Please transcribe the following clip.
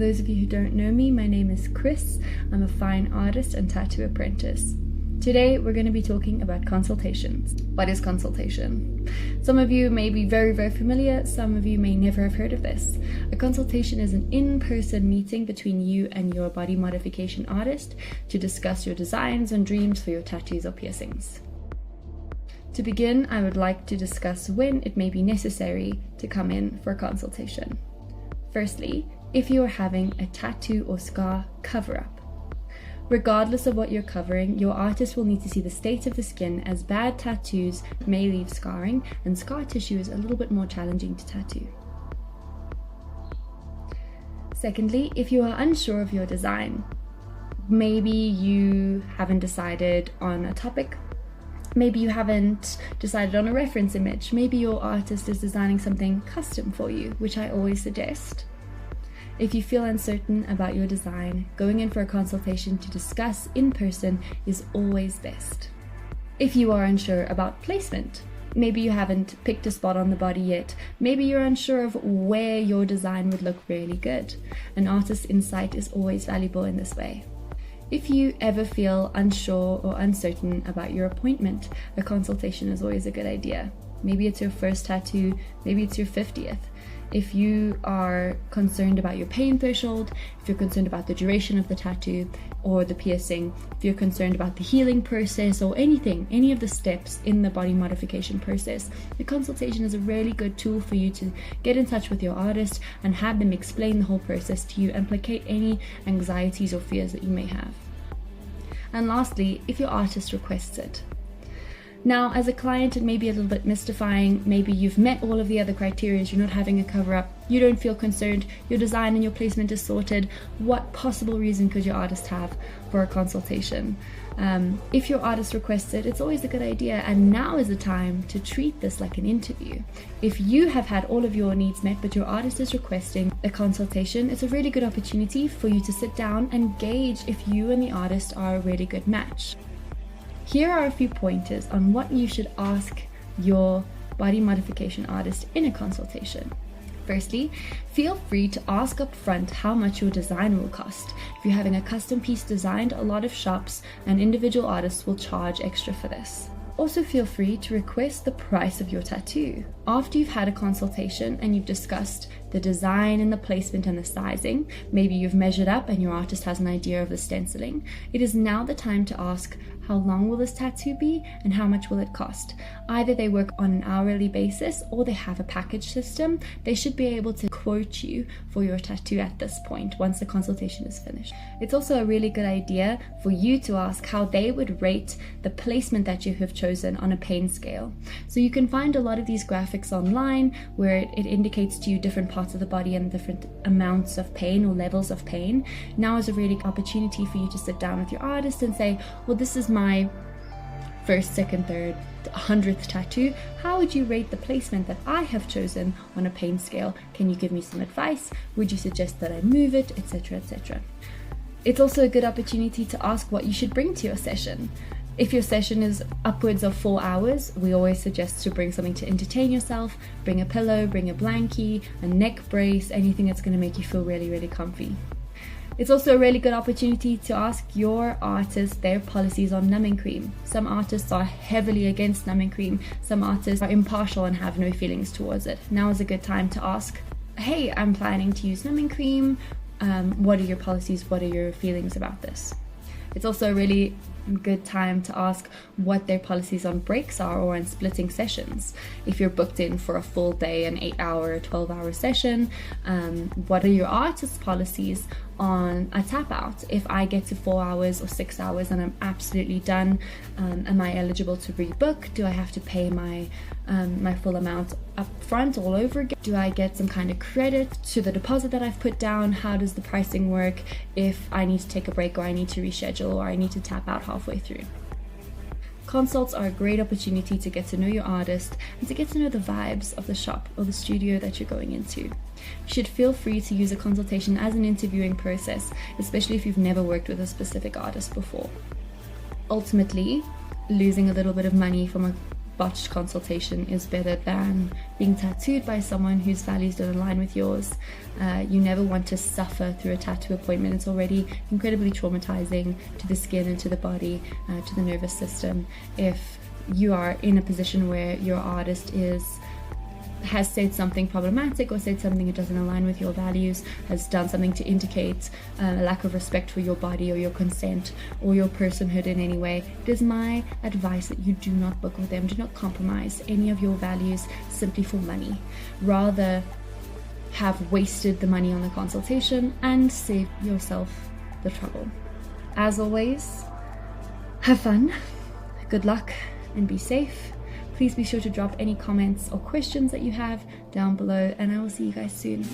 those of you who don't know me, my name is Chris. I'm a fine artist and tattoo apprentice. Today we're going to be talking about consultations. What is consultation? Some of you may be very familiar, some of you may never have heard of this. A consultation is an in-person meeting between you and your body modification artist to discuss your designs and dreams for your tattoos or piercings. To begin, I would like to discuss when it may be necessary to come in for a consultation. Firstly, if you are having a tattoo or scar cover-up. Regardless of what you're covering, your artist will need to see the state of the skin, as bad tattoos may leave scarring and scar tissue is a little bit more challenging to tattoo. Secondly, if you are unsure of your design, maybe you haven't decided on a topic, maybe you haven't decided on a reference image, maybe your artist is designing something custom for you, which I always suggest. If you feel uncertain about your design, going in for a consultation to discuss in person is always best. If you are unsure about placement, maybe you haven't picked a spot on the body yet, maybe you're unsure of where your design would look really good. An artist's insight is always valuable in this way. If you ever feel unsure or uncertain about your appointment, a consultation is always a good idea. Maybe it's your first tattoo, maybe it's your 50th. If you are concerned about your pain threshold, if you're concerned about the duration of the tattoo or the piercing, if you're concerned about the healing process or any of the steps in the body modification process, the consultation is a really good tool for you to get in touch with your artist and have them explain the whole process to you and placate any anxieties or fears that you may have. And lastly, if your artist requests it. Now, as a client, it may be a little bit mystifying. Maybe you've met all of the other criteria, you're not having a cover-up, you don't feel concerned, your design and your placement is sorted. What possible reason could your artist have for a consultation? If your artist requests it, it's always a good idea, and now is the time to treat this like an interview. If you have had all of your needs met but your artist is requesting a consultation, it's a really good opportunity for you to sit down and gauge if you and the artist are a really good match. Here are a few pointers on what you should ask your body modification artist in a consultation. Firstly, feel free to ask up front how much your design will cost. If you're having a custom piece designed, a lot of shops and individual artists will charge extra for this. Also feel free to request the price of your tattoo. After you've had a consultation and you've discussed the design and the placement and the sizing, maybe you've measured up and your artist has an idea of the stenciling, it is now the time to ask, how long will this tattoo be and how much will it cost? Either they work on an hourly basis or they have a package system. They should be able to quote you for your tattoo at this point once the consultation is finished. It's also a really good idea for you to ask how they would rate the placement that you have chosen on a pain scale. So you can find a lot of these graphics online where it indicates to you different parts of the body and different amounts of pain or levels of pain. Now is a really good opportunity for you to sit down with your artist and say, well, this is my first, second, third, 100th tattoo. How would you rate the placement that I have chosen on a pain scale? Can you give me some advice? Would you suggest that I move it, etc., etc.? It's also a good opportunity to ask what you should bring to your session. If your session is upwards of 4 hours, we always suggest to bring something to entertain yourself. Bring a pillow, bring a blankie, a neck brace, anything that's going to make you feel really comfy. It's also a really good opportunity to ask your artist their policies on numbing cream. Some artists are heavily against numbing cream. Some artists are impartial and have no feelings towards it. Now is a good time to ask, hey, I'm planning to use numbing cream. What are your policies? What are your feelings about this? It's also a really good time to ask what their policies on breaks are or on splitting sessions. If you're booked in for a full day, an 8-hour, 12-hour session, what are your artist's policies on a tap out? If I get to 4 hours or 6 hours and I'm absolutely done, am I eligible to rebook? Do I have to pay my full amount up front all over again? Do I get some kind of credit to the deposit that I've put down? How does the pricing work if I need to take a break or I need to reschedule or I need to tap out halfway through? Consults are a great opportunity to get to know your artist and to get to know the vibes of the shop or the studio that you're going into. You should feel free to use a consultation as an interviewing process, especially if you've never worked with a specific artist before. Ultimately, losing a little bit of money from a botched consultation is better than being tattooed by someone whose values don't align with yours. You never want to suffer through a tattoo appointment. It's already incredibly traumatizing to the skin and to the body, to the nervous system. If you are in a position where your artist has said something problematic or said something that doesn't align with your values, has done something to indicate a lack of respect for your body or your consent or your personhood in any way, it is my advice that you do not book with them. Do not compromise any of your values simply for money. Rather have wasted the money on the consultation and save yourself the trouble. As always, have fun, good luck, and be safe. Please be sure to drop any comments or questions that you have down below, and I will see you guys soon.